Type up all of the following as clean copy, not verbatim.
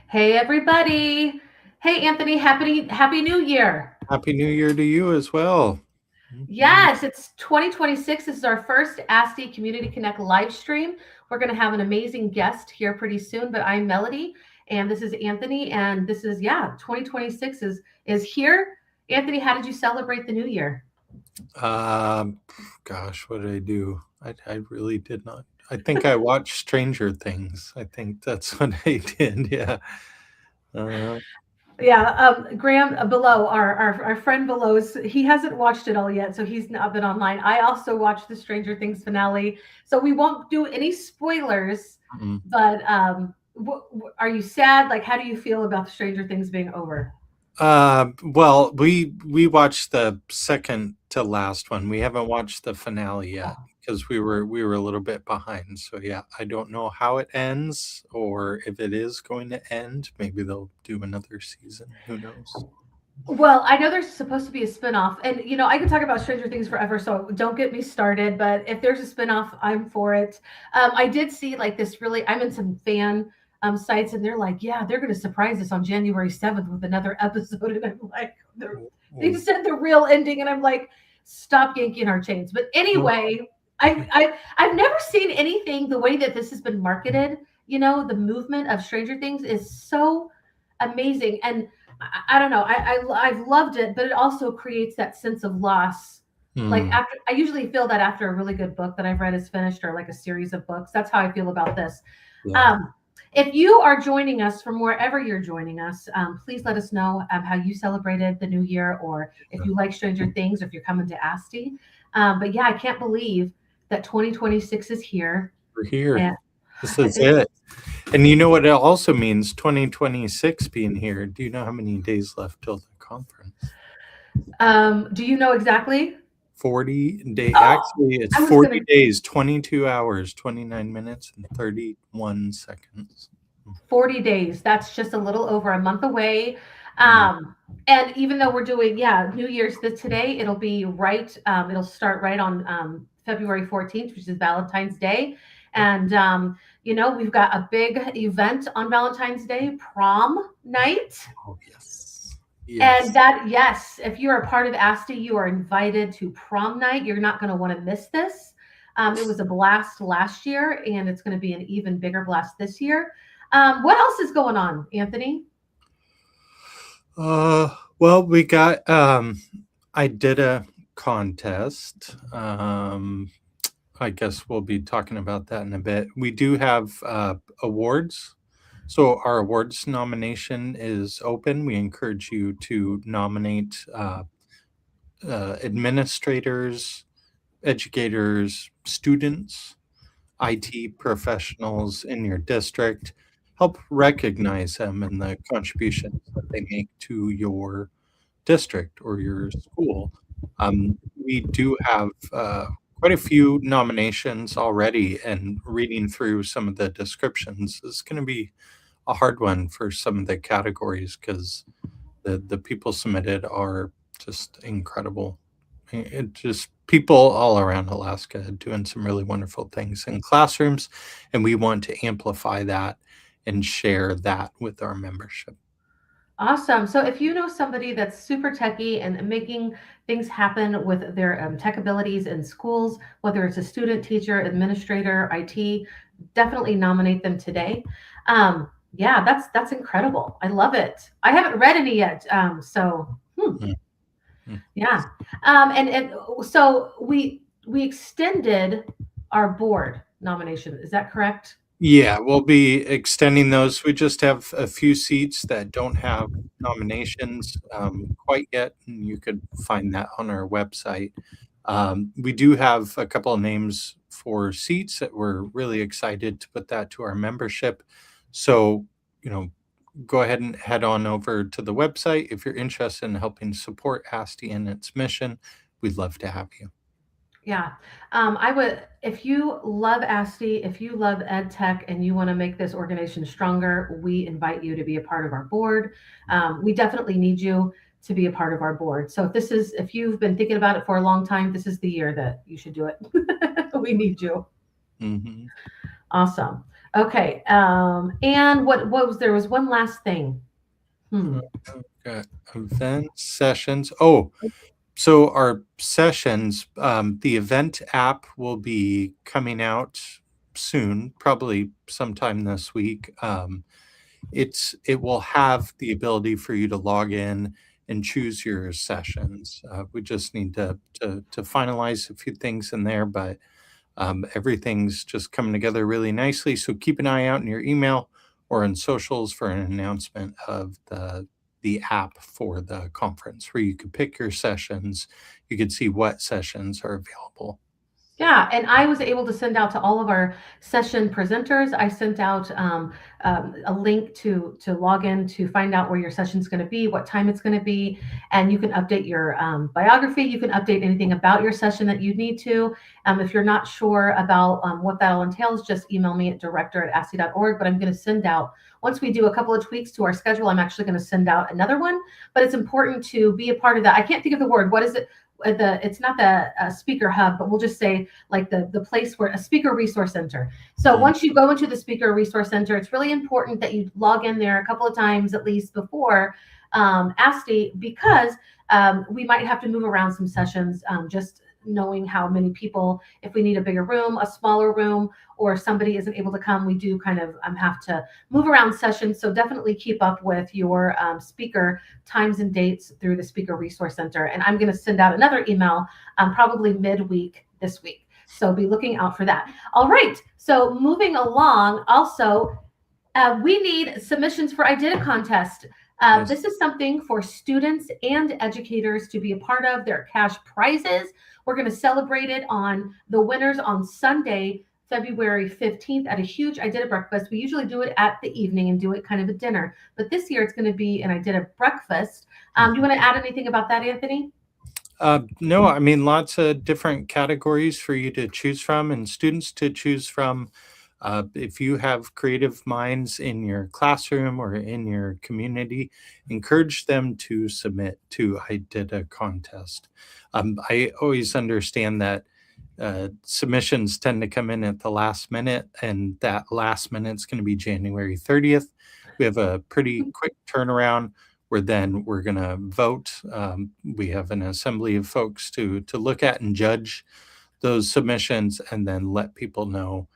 Hey everybody. Hey Anthony, happy New Year. Happy New Year to you as well. Mhm. Yes, it's 2026. This is our first ASTE Community Connect live stream. We're going to have an amazing guest here pretty soon, but I'm Melody and this is Anthony and this is 2026 is here. Anthony, how did you celebrate the new year? Um, Gosh, what did I do? I really did not. I think I watched Stranger Things. I think that's what I did. Yeah. Uh, Yeah, Graham below, our friend below's, he hasn't watched it all yet, so he's not been online. I also watched the Stranger Things finale, so we won't do any spoilers. mm. But are you sad? Like, how do you feel about the Stranger Things being over? Well, we watched the second to last one. We haven't watched the finale yet because we were a little bit behind. So yeah, I don't know how it ends or if it is going to end. Maybe they'll do another season. Who knows? Well, I know there's supposed to be a spinoff, and I could talk about Stranger Things forever, so don't get me started. But if there's a spinoff, I'm for it. I did see like this really. I'm in some fan sites, and they're like, "Yeah, they're going to surprise us on January 7th with another episode," and I'm like, "They just said the real ending," and I'm like, "Stop yanking our chains." But anyway, I've never seen anything the way that this has been marketed. The movement of Stranger Things is so amazing, and I don't know. I've loved it, but it also creates that sense of loss. Like Mm, after, I usually feel that after a really good book that I've read is finished, or like a series of books. That's how I feel about this. yeah. Um, if you are joining us from wherever you're joining us, please let us know how you celebrated the new year, or if you like Stranger Things, or if you're coming to ASTE. But yeah, I can't believe that 2026 is here, We're here. and This is it's it. And you know what it also means, 2026 being here. Do you know how many days left till the conference? do you know exactly? 40 day. Oh, Actually, it's I was 40 gonna days, 22 hours, 29 minutes, and 31 seconds. 40 days. That's just a little over a month away. Mhm. And even though we're doing, New Year's today, it'll be right, it'll start right on February 14th, which is Valentine's Day. And, we've got a big event on Valentine's Day, prom night. Oh, yes. And Yes. that, yes, if you're a part of ASTE, you are invited to prom night. You're not going to want to miss this. It was a blast last year, and it's going to be an even bigger blast this year. What else is going on, Anthony? Well, I did a contest. I guess we'll be talking about that in a bit. We do have awards. So our awards nomination is open. We encourage you to nominate administrators, educators, students, IT professionals in your district. Help recognize them and the contributions that they make to your district or your school. We do have quite a few nominations already, and reading through some of the descriptions is going to be a hard one for some of the categories because the people submitted are just incredible. It just people all around Alaska doing some really wonderful things in classrooms, and we want to amplify that and share that with our membership. Awesome. So if you know somebody that's super techie and making things happen with their tech abilities in schools, whether it's a student, teacher, administrator, IT, definitely nominate them today. Yeah, that's incredible. I love it. I haven't read any yet. Mm, mm. Yeah. And so we extended our board nomination. Is that correct? Yeah, we'll be extending those. We just have a few seats that don't have nominations quite yet, and you could find that on our website. We do have a couple of names for seats that we're really excited to put that to our membership. So, you know, go ahead and head on over to the website if you're interested in helping support ASTE and its mission. We'd love to have you. Yeah. I would, if you love ASTE, if you love ed tech and you want to make this organization stronger, we invite you to be a part of our board. We definitely need you to be a part of our board. So if you've been thinking about it for a long time, this is the year that you should do it. We need you. Mhm. Awesome. Okay. And what was there was one last thing. Got event sessions. Oh, so our sessions, the event app will be coming out soon, probably sometime this week. It will have the ability for you to log in and choose your sessions. We just need to finalize a few things in there, but everything's just coming together really nicely. So keep an eye out in your email or in socials for an announcement of the app for the conference where you could pick your sessions. You could see what sessions are available. Yeah, and I was able to send out to all of our session presenters. I sent out a link to log in to find out where your session's going to be, what time it's going to be, and you can update your biography. You can update anything about your session that you need to. If you're not sure about what that all entails, just email me at director@aste.org. But I'm going to send out, once we do a couple of tweaks to our schedule, I'm actually going to send out another one. But it's important to be a part of that. I can't think of the word. What is it? It's not the speaker hub, but we'll just say like the place where a speaker resource center. So once you go into the speaker resource center, it's really important that you log in there a couple of times at least before ASTE, because we might have to move around some sessions, just knowing how many people, if we need a bigger room, a smaller room, or if somebody isn't able to come, we do kind of have to move around sessions. So definitely keep up with your speaker times and dates through the Speaker Resource Center. And I'm going to send out another email probably midweek this week. So be looking out for that. All right. So moving along, also, we need submissions for I Did a contest. Yes. This is something for students and educators to be a part of. Their cash prizes. We're going to celebrate it on the winners on Sunday, February 15th at a huge I Did a breakfast. We usually do it at the evening and do it kind of a dinner, but this year it's going to be an I Did a breakfast. Do you want to add anything about that, Anthony? No, I mean, lots of different categories for you to choose from and students to choose from. If you have creative minds in your classroom or in your community, encourage them to submit to I Did a contest. I always understand that submissions tend to come in at the last minute, and that last minute is going to be January 30th. We have a pretty quick turnaround where then we're going to vote. We have an assembly of folks to look at and judge those submissions, and then let people know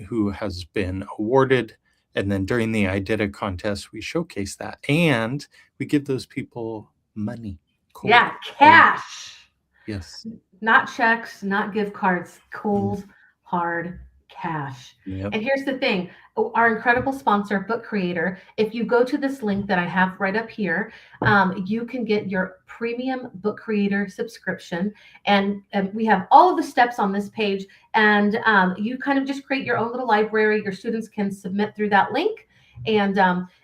who has been awarded. And then during the I Did a contest, we showcase that, and we give those people money. Cold, Yeah, cash. yes. Not checks, not gift cards, cold, hard cash. Yep. And here's the thing, our incredible sponsor, Book Creator, if you go to this link that I have right up here, you can get your premium Book Creator subscription. And we have all of the steps on this page. And you kind of just create your own little library. Your students can submit through that link. And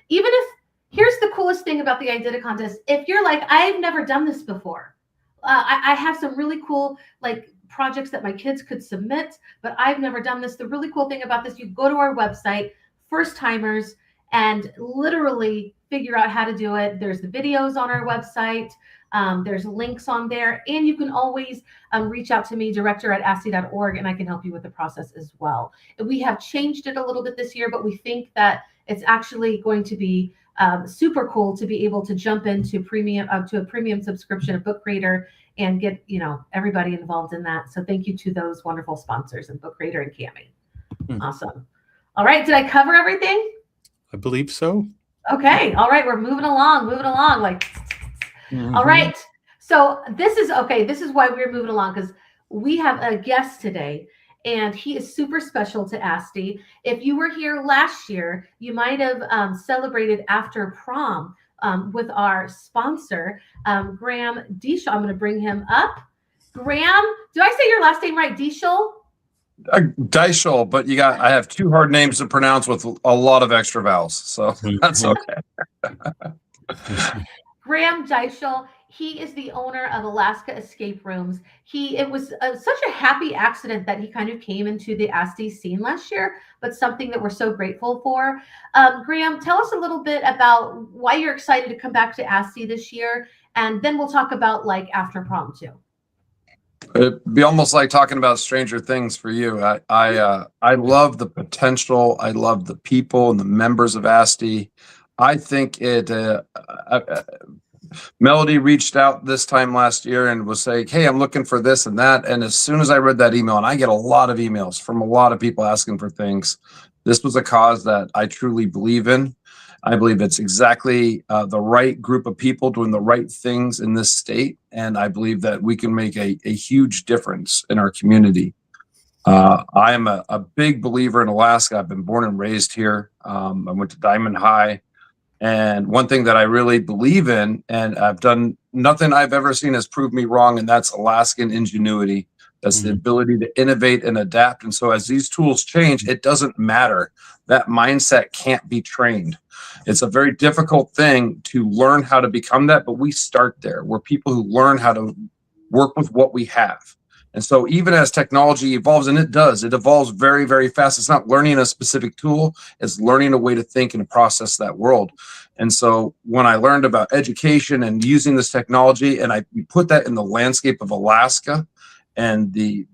even if, here's the coolest thing about the I Did a contest, if you're like, I've never done this before, I have some really cool like projects that my kids could submit, but I've never done this. The really cool thing about this, you go to our website, first timers, and literally figure out how to do it. There's the videos on our website. There's links on there, and you can always reach out to me, director@aste.org, and I can help you with the process as well. We have changed it a little bit this year, but we think that it's actually going to be super cool to be able to jump into premium to a premium subscription of Book Creator and get everybody involved in that. So thank you to those wonderful sponsors and Book Creator and Cami. Awesome. All right, did I cover everything? I believe so. Okay. All right, we're moving along. Like, all right. So this is okay. This is why we're moving along, because we have a guest today. And he is super special to ASTE. If you were here last year, you might have celebrated after prom with our sponsor, Graeme Deishl. I'm going to bring him up. Graeme, did I say your last name right? Deishl? Deishl, but I have two hard names to pronounce with a lot of extra vowels, so that's okay. Graeme Deishl, he is the owner of Alaska Escape Rooms. It was such a happy accident that he kind of came into the ASTE scene last year, but something that we're so grateful for. Graeme, tell us a little bit about why you're excited to come back to ASTE this year, and then we'll talk about like after prom too. It'd be almost like talking about Stranger Things for you. I love the potential. I love the people and the members of ASTE. I think Melody reached out this time last year and was saying, hey, I'm looking for this and that. And as soon as I read that email, and I get a lot of emails from a lot of people asking for things, this was a cause that I truly believe in. I believe it's exactly the right group of people doing the right things in this state. And I believe that we can make a huge difference in our community. I am a big believer in Alaska. I've been born and raised here. I went to Diamond High. And one thing that I really believe in, and I've done nothing I've ever seen has proved me wrong, and that's Alaskan ingenuity. That's the ability to innovate and adapt. And so as these tools change, it doesn't matter. That mindset can't be trained. It's a very difficult thing to learn how to become that, but we start there. We're people who learn how to work with what we have. And so even as technology evolves, and it evolves very, very fast. It's not learning a specific tool, it's learning a way to think and to process that world. And so when I learned about education and using this technology, and I put that in the landscape of Alaska and the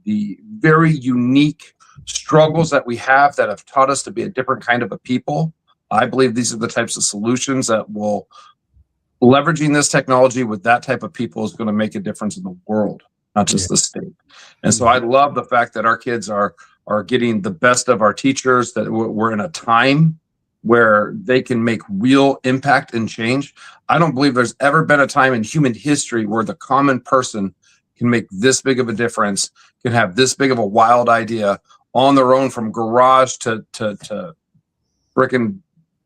very unique struggles that we have that have taught us to be a different kind of a people, I believe these are the types of solutions that will, leveraging this technology with that type of people is going to make a difference in the world, not just the state. And so I love the fact that our kids are getting the best of our teachers, that we're in a time where they can make real impact and change. I don't believe there's ever been a time in human history where the common person can make this big of a difference, can have this big of a wild idea on their own, from garage to frickin'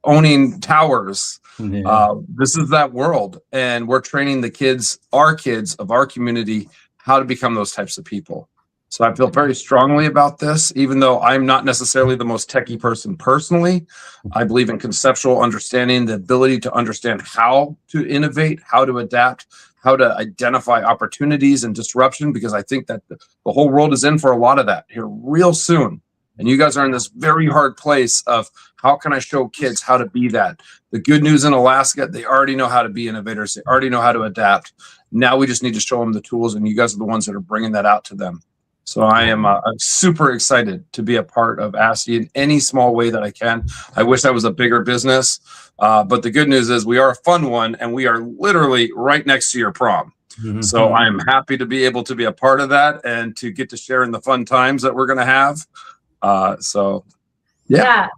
owning towers. This is that world, and we're training the kids, our kids of our community, how to become those types of people. So I feel very strongly about this, even though I'm not necessarily the most techie person personally. I believe in conceptual understanding, the ability to understand how to innovate, how to adapt, how to identify opportunities and disruption, because I think that the whole world is in for a lot of that here real soon. And you guys are in this very hard place of how can I show kids how to be that? The good news in Alaska, they already know how to be innovators. They already know how to adapt. Now we just need to show them the tools, and you guys are the ones that are bringing that out to them. So I am super excited to be a part of ASTE in any small way that I can. I wish I was a bigger business, but the good news is we are a fun one, and we are literally right next to your prom. So I am happy to be able to be a part of that and to get to share in the fun times that we're going to have. Yeah,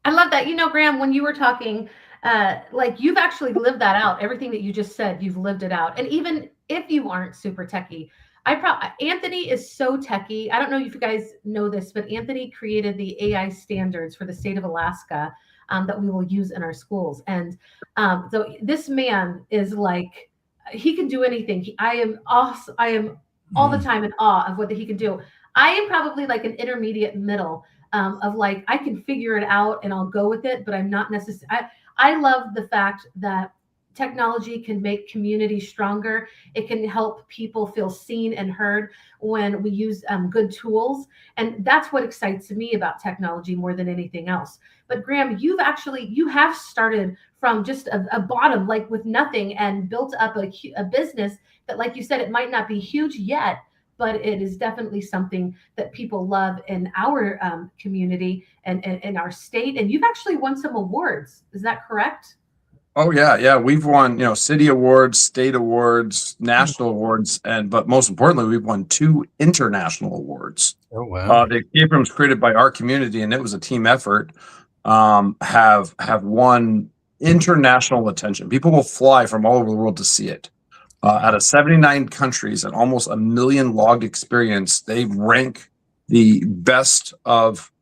I love that. You know, Graeme, when you were talking, like you've actually lived that out. Everything that you just said, you've lived it out. And even if you aren't super techie, Anthony is so techie. I don't know if you guys know this, but Anthony created the AI standards for the state of Alaska that we will use in our schools. And so this man is like, he can do anything. I am awesome. I am all the time in awe of what he can do. I am probably like an intermediate middle of like, I can figure it out and I'll go with it, but I'm not necessarily, I love the fact that technology can make communities stronger. It can help people feel seen and heard when we use good tools. And that's what excites me about technology more than anything else. But Graeme, you have started from just a bottom, like with nothing, and built up a business that, like you said, it might not be huge yet, but it is definitely something that people love in our community and in our state. And you've actually won some awards. Is that correct? Oh yeah. We've won, city awards, state awards, national awards, but most importantly, we've won 2 international awards. Oh wow! The escape rooms created by our community, and it was a team effort, have won international attention. People will fly from all over the world to see it. Out of 79 countries and almost 1 million logged experience, they rank the best of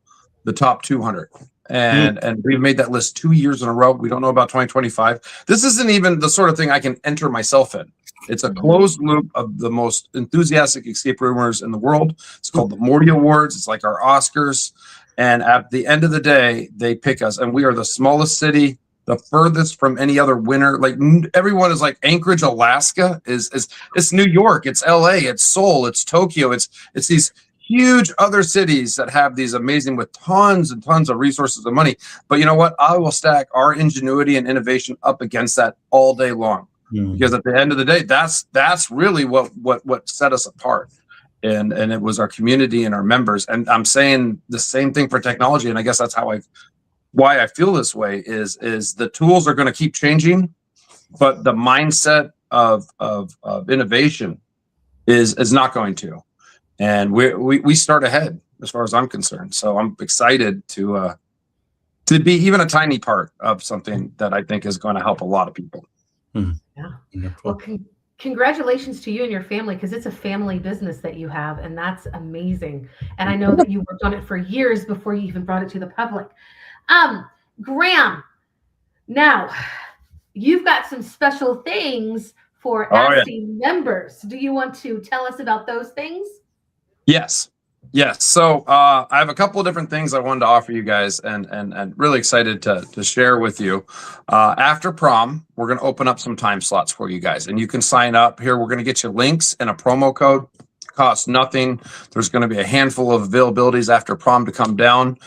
the top 200. And we've made that list 2 years in a row. We don't know about 2025. This isn't even the sort of thing I can enter myself in. It's a closed loop of the most enthusiastic escape roomers in the world. It's called the Morty Awards. It's like our Oscars. And at the end of the day, they pick us. And we are the smallest city, the furthest from any other winner. Like everyone is like Anchorage, Alaska it's New York, it's LA, it's Seoul, it's Tokyo, it's these huge other cities that have these amazing, with tons and tons of resources and money. But you know what? I will stack our ingenuity and innovation up against that all day long, because at the end of the day, that's really what set us apart. and it was our community and our members. And I'm saying the same thing for technology, and I guess that's why I feel this way is the tools are going to keep changing, but the mindset of innovation is not going to. And we start ahead as far as I'm concerned. So I'm excited to be even a tiny part of something that I think is going to help a lot of people. Yeah. Well, congratulations to you and your family, because it's a family business that you have, and that's amazing. And I know that you worked on it for years before you even brought it to the public. Graeme, now you've got some special things for ASTE members. Do you want to tell us about those things? Yes. So I have a couple of different things I wanted to offer you guys, and really excited to share with you. After prom, we're going to open up some time slots for you guys, and you can sign up here. We're going to get you links and a promo code. Costs nothing. There's going to be a handful of availabilities after prom to come down.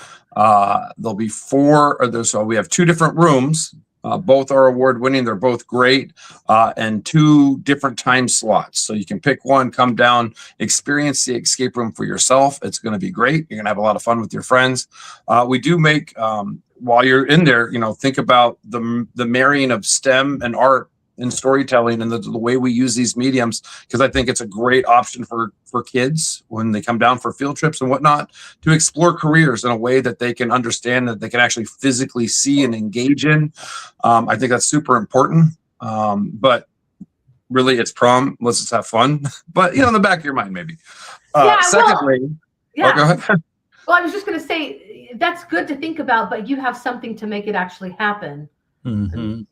There'll be so we have 2 different rooms. Both are award winning. They're both great, and 2 different time slots. So you can pick one, come down, experience the escape room for yourself. It's going to be great. You're going to have a lot of fun with your friends. We do make, while you're in there, think about the marrying of STEM and art and storytelling and the way we use these mediums, because I think it's a great option for kids when they come down for field trips and whatnot, to explore careers in a way that they can understand, that they can actually physically see and engage in. I think that's super important. But really, it's prom. Let's just have fun. But in the back of your mind, maybe. Secondly, go ahead. Well, I was just going to say that's good to think about, but you have something to make it actually happen. Mm-hmm.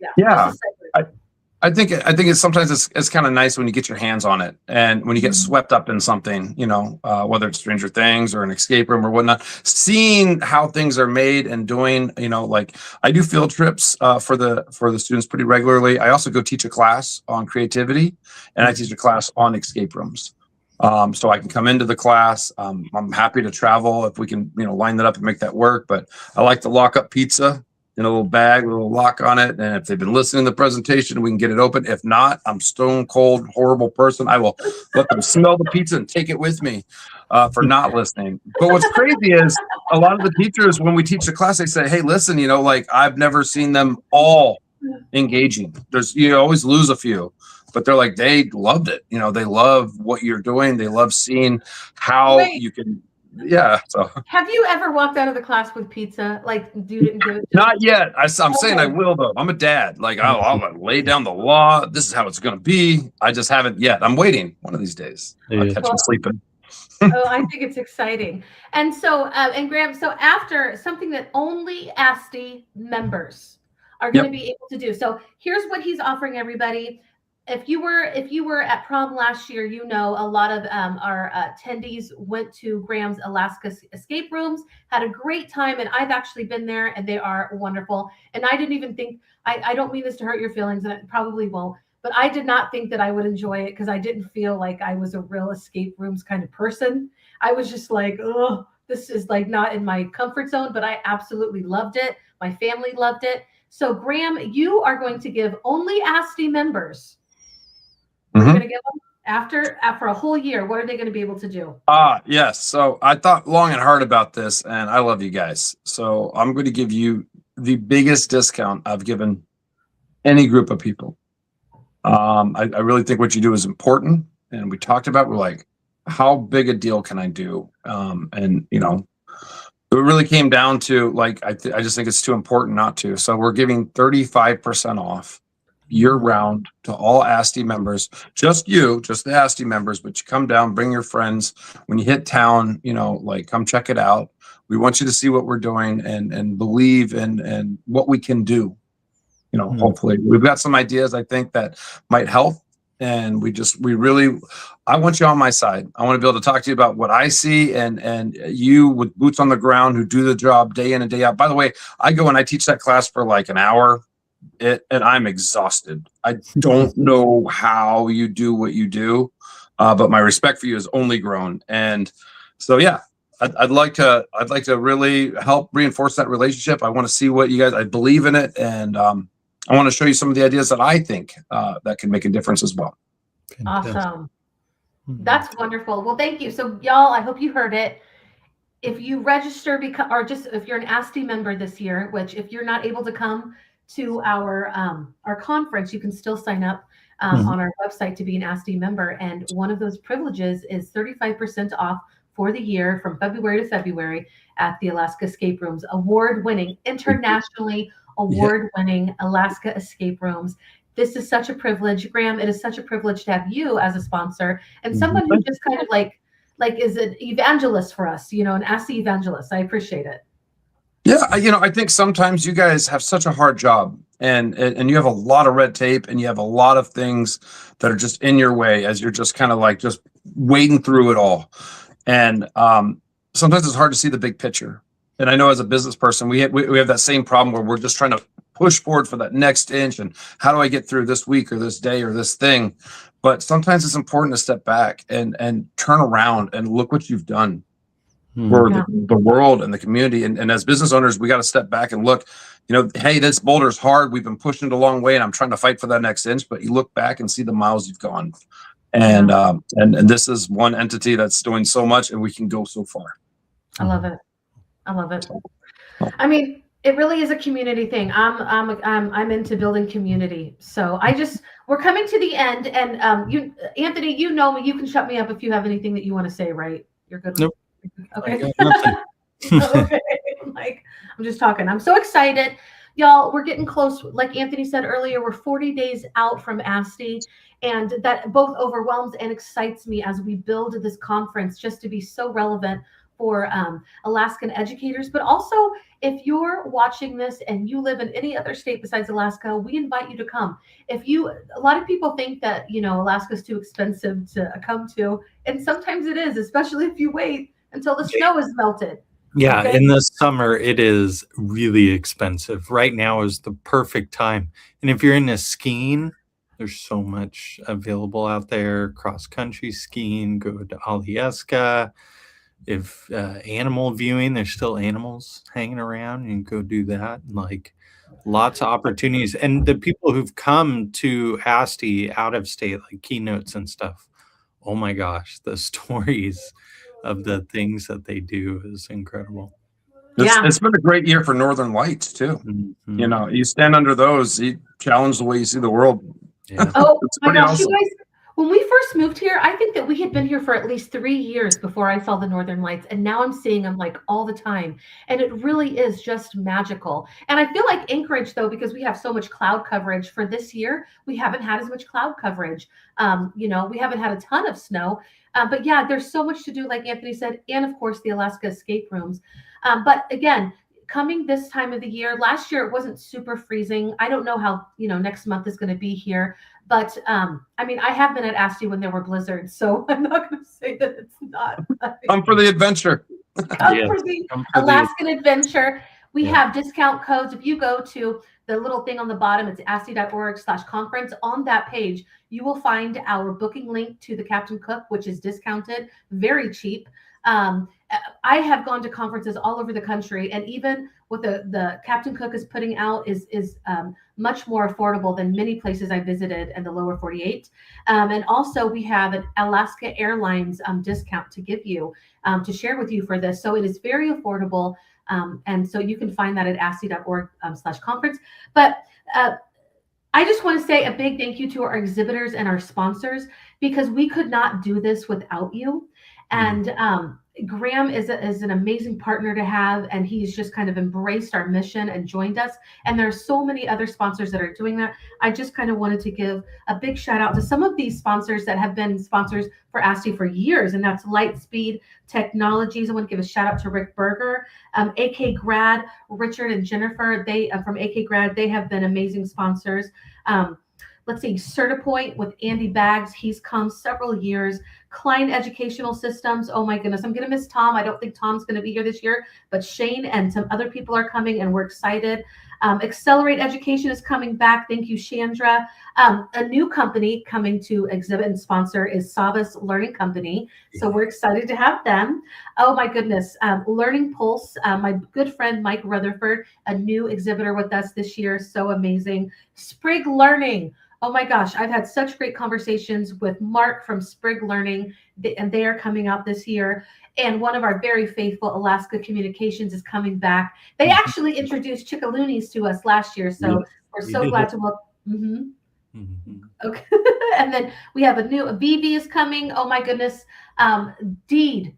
I think it's sometimes it's kind of nice when you get your hands on it, and when you get swept up in something, whether it's Stranger Things or an escape room or whatnot, seeing how things are made and doing, like I do field trips for the students pretty regularly. I also go teach a class on creativity, and I teach a class on escape rooms. So I can come into the class. I'm happy to travel if we can, line that up and make that work. But I like to lock up pizza in a little bag with a little lock on it. And if they've been listening to the presentation, we can get it open. If not, I'm stone cold, horrible person. I will let them smell the pizza and take it with me for not listening. But what's crazy is a lot of the teachers, when we teach the class, they say, hey, listen, I've never seen them all engaging. You always lose a few, but they're like, they loved it. They love what you're doing. They love seeing how you can. Yeah. So have you ever walked out of the class with pizza? Like, you didn't give it? Not yet. I'm saying I will, though. I'm a dad. Like, I'll lay down the law. This is how it's going to be. I just haven't yet. I'm waiting one of these days. I'll catch them sleeping. I think it's exciting. And so, and Graeme, so after something that only ASTE members are going to be able to do. So here's what he's offering everybody. If you were at prom last year, a lot of our attendees went to Graeme's Alaska escape rooms, had a great time, and I've actually been there, and they are wonderful. And I didn't even think, I don't mean this to hurt your feelings, and it probably won't, but I did not think that I would enjoy it because I didn't feel like I was a real escape rooms kind of person. I was just like, oh, this is like not in my comfort zone, but I absolutely loved it. My family loved it. So Graeme, you are going to give only ASTE members. We're going to give them after a whole year. What are they going to be able to do? Yes. So I thought long and hard about this, and I love you guys. So I'm going to give you the biggest discount I've given any group of people. I really think what you do is important, and we talked about, we're like, how big a deal can I do? And it really came down to like, I just think it's too important not to. So we're giving 35% off year-round to all ASTE members, just the ASTE members, but you come down, bring your friends. When you hit town, come check it out. We want you to see what we're doing and believe in what we can do. Hopefully we've got some ideas I think that might help. And I want you on my side. I want to be able to talk to you about what I see and you with boots on the ground who do the job day in and day out. By the way, I go and I teach that class for like an hour. And I'm exhausted. I don't know how you do what you do, but my respect for you has only grown. And so, I'd like to really help reinforce that relationship. I want to see what you guys. I believe in it, and I want to show you some of the ideas that I think that can make a difference as well. Awesome. That's wonderful. Well, thank you. So y'all, I hope you heard it. If you register or just if you're an ASTE member this year, which if you're not able to come to our conference, you can still sign up on our website to be an ASTE member. And one of those privileges is 35% off for the year from February to February at the Alaska Escape Rooms, award-winning, internationally award-winning Alaska Escape Rooms. This is such a privilege, Graeme. It is such a privilege to have you as a sponsor and someone who just kind of like is an evangelist for us, an ASTE evangelist. I appreciate it. Yeah, I think sometimes you guys have such a hard job and you have a lot of red tape and you have a lot of things that are just in your way as you're just kind of like just wading through it all. And sometimes it's hard to see the big picture. And I know as a business person, we have that same problem where we're just trying to push forward for that next inch. And how do I get through this week or this day or this thing? But sometimes it's important to step back and turn around and look what you've done for the world and the community. And as business owners, we got to step back and look, hey, this boulder's hard. We've been pushing it a long way and I'm trying to fight for that next inch, but you look back and see the miles you've gone. And this is one entity that's doing so much and we can go so far. I love it. I love it. I mean, it really is a community thing. I'm into building community. So we're coming to the end, and you, Anthony, you know me. You can shut me up if you have anything that you want to say. Right? You're good. Nope. Okay. Okay. I'm just talking. I'm so excited, y'all. We're getting close. Like Anthony said earlier, we're 40 days out from ASTE, and that both overwhelms and excites me as we build this conference just to be so relevant for Alaskan educators, but also if you're watching this and you live in any other state besides Alaska, we invite you to come. A lot of people think that, Alaska is too expensive to come to, and sometimes it is, especially if you wait until the snow is melted. Yeah, Okay? in the summer, it is really expensive. Right now is the perfect time. And if you're into skiing, there's so much available out there. Cross-country skiing, go to Alyeska. If animal viewing, there's still animals hanging around, and go do that. Lots of opportunities. And the people who've come to ASTE out of state, like keynotes and stuff, oh my gosh, the stories of the things that they do is incredible. It's been a great year for Northern Lights too. You stand under those, you challenge the way you see the world. Yeah. Oh my gosh, awesome. You guys, when we first moved here, I think that we had been here for at least 3 years before I saw the Northern Lights. And now I'm seeing them all the time. And it really is just magical. And I feel like Anchorage, though, because we have so much cloud coverage for this year, we haven't had as much cloud coverage. We haven't had a ton of snow. But yeah, there's so much to do, like Anthony said, and of course, the Alaska Escape Rooms. But again, coming this time of the year, last year it wasn't super freezing. I don't know how, next month is going to be here. But I have been at ASTE when there were blizzards, so I'm not going to say that it's not. Come for the adventure. Come for the Alaskan adventure. We have discount codes. If you go to the little thing on the bottom, it's aste.org/conference. On that page, you will find our booking link to the Captain Cook, which is discounted, very cheap. I have gone to conferences all over the country, and even what the Captain Cook is putting out is much more affordable than many places I visited in the lower 48. And also we have an Alaska Airlines discount to give you, to share with you for this. So it is very affordable. And so you can find that at aste.org/conference. But I just want to say a big thank you to our exhibitors and our sponsors, because we could not do this without you. And Graeme is an amazing partner to have, and he's just kind of embraced our mission and joined us. And there are so many other sponsors that are doing that. I just kind of wanted to give a big shout out to some of these sponsors that have been sponsors for ASTE for years, and that's Lightspeed Technologies. I want to give a shout out to Rick Berger, AK Grad, Richard and Jennifer. They from AK Grad, they have been amazing sponsors. Let's see, Certipoint with Andy Baggs. He's come several years. Klein Educational Systems. Oh my goodness, I'm going to miss Tom. I don't think Tom's going to be here this year, but Shane and some other people are coming, and we're excited. Accelerate Education is coming back. Thank you, Chandra. A new company coming to exhibit and sponsor is Savas Learning Company. So we're excited to have them. Oh my goodness. Learning Pulse, my good friend Mike Rutherford, a new exhibitor with us this year. So amazing. Sprig Learning. Oh my gosh, I've had such great conversations with Mark from Sprig Learning, and they are coming out this year. And one of our very faithful Alaska Communications is coming back. They actually introduced Chickaloonies to us last year, so we're so glad to welcome. Okay, and then we have a BV is coming. Oh my goodness, Deed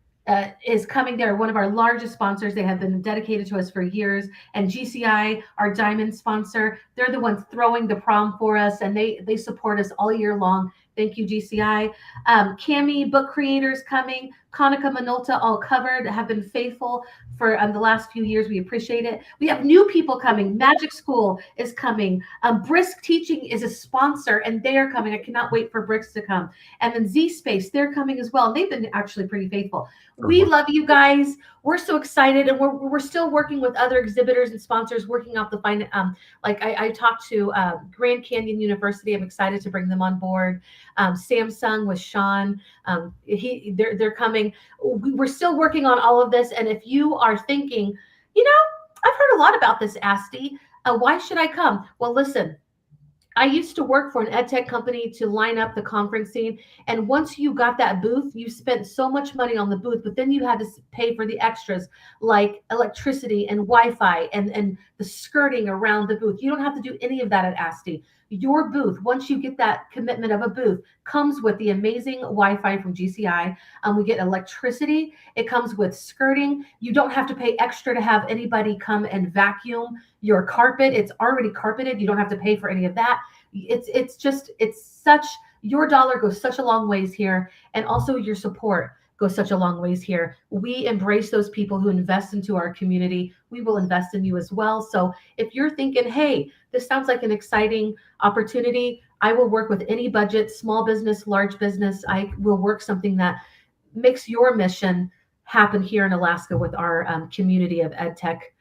is coming. They're one of our largest sponsors. They have been dedicated to us for years. And GCI, our diamond sponsor, they're the ones throwing the prom for us, and they support us all year long. Thank you, GCI. Cami Book Creators coming. Konica Minolta, all covered, have been faithful for the last few years. We appreciate it. We have new people coming. Magic School is coming. Brisk Teaching is a sponsor, and they are coming. I cannot wait for Brisk to come. And then Z Space, they're coming as well. And they've been actually pretty faithful. We love you guys. We're so excited, and we're still working with other exhibitors and sponsors, working out the fine. Like I talked to Grand Canyon University. I'm excited to bring them on board. Samsung with Sean, they're coming. We're still working on all of this, and if you are thinking, I've heard a lot about this ASTE. Why should I come? Well, listen. I used to work for an ed tech company to line up the conferencing. And once you got that booth, you spent so much money on the booth, but then you had to pay for the extras like electricity and Wi-Fi and the skirting around the booth. You don't have to do any of that at ASTE. Your booth, once you get that commitment of a booth, comes with the amazing Wi-Fi from GCI. We get electricity. It comes with skirting. You don't have to pay extra to have anybody come and vacuum your carpet. It's already carpeted. You don't have to pay for any of that. Your dollar goes such a long ways here, and also your support goes such a long ways here. We embrace those people who invest into our community. We will invest in you as well. So if you're thinking, hey, this sounds like an exciting opportunity, I will work with any budget, small business, large business. I will work something that makes your mission happen here in Alaska with our community of ed tech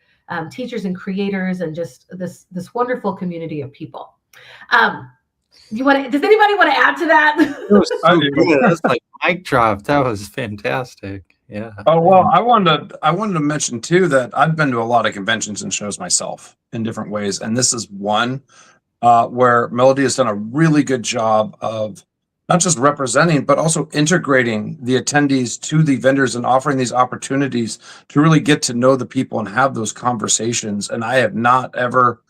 teachers and creators, and just this wonderful community of people. Does anybody want to add to that? That was so good. That's like mic drop. That was fantastic. Yeah. Oh, well, I wanted to mention too that I've been to a lot of conventions and shows myself in different ways, and this is one where Melody has done a really good job of not just representing, but also integrating the attendees to the vendors and offering these opportunities to really get to know the people and have those conversations. And I've never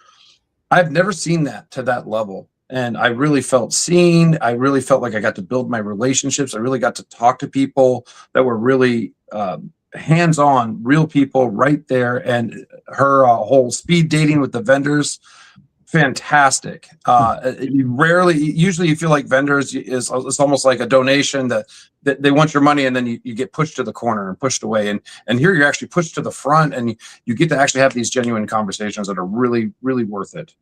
seen that to that level. And I really felt seen. I really felt like I got to build my relationships. I really got to talk to people that were really hands-on, real people right there. And her whole speed dating with the vendors, fantastic. Usually you feel like vendors it's almost like a donation that they want your money, and then you get pushed to the corner and pushed away. And here you're actually pushed to the front, and you get to actually have these genuine conversations that are really, really worth it.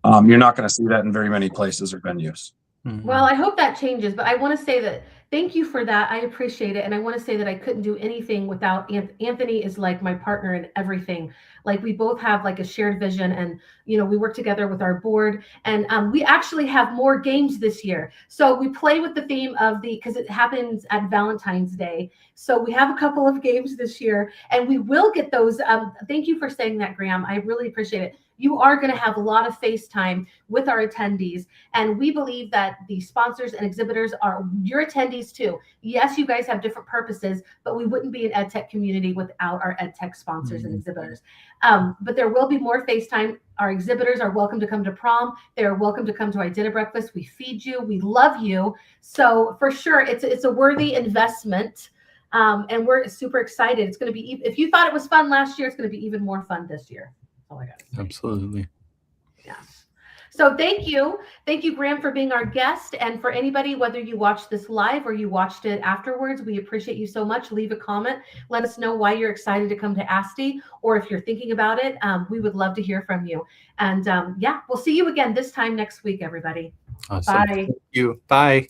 You're not going to see that in very many places or venues. Well, I hope that changes, but I want to say that thank you for that. I appreciate it. And I want to say that I couldn't do anything without Anthony is like my partner in everything. Like we both have like a shared vision, and, we work together with our board, and we actually have more games this year. So we play with the theme of because it happens at Valentine's Day. So we have a couple of games this year, and we will get those. Thank you for saying that, Graeme. I really appreciate it. You are going to have a lot of FaceTime with our attendees. And we believe that the sponsors and exhibitors are your attendees too. Yes, you guys have different purposes, but we wouldn't be an ed tech community without our ed tech sponsors and exhibitors. But there will be more FaceTime. Our exhibitors are welcome to come to prom. They are welcome to come to Idea Breakfast. We feed you. We love you. So for sure, it's a worthy investment. And we're super excited. It's going to be, if you thought it was fun last year, it's going to be even more fun this year. Oh my God. Absolutely. Yes. So thank you, Graeme, for being our guest. And for anybody, whether you watched this live or you watched it afterwards, we appreciate you so much. Leave a comment. Let us know why you're excited to come to ASTE, or if you're thinking about it. We would love to hear from you. And we'll see you again this time next week, everybody. Awesome. Bye. Thank you. Bye.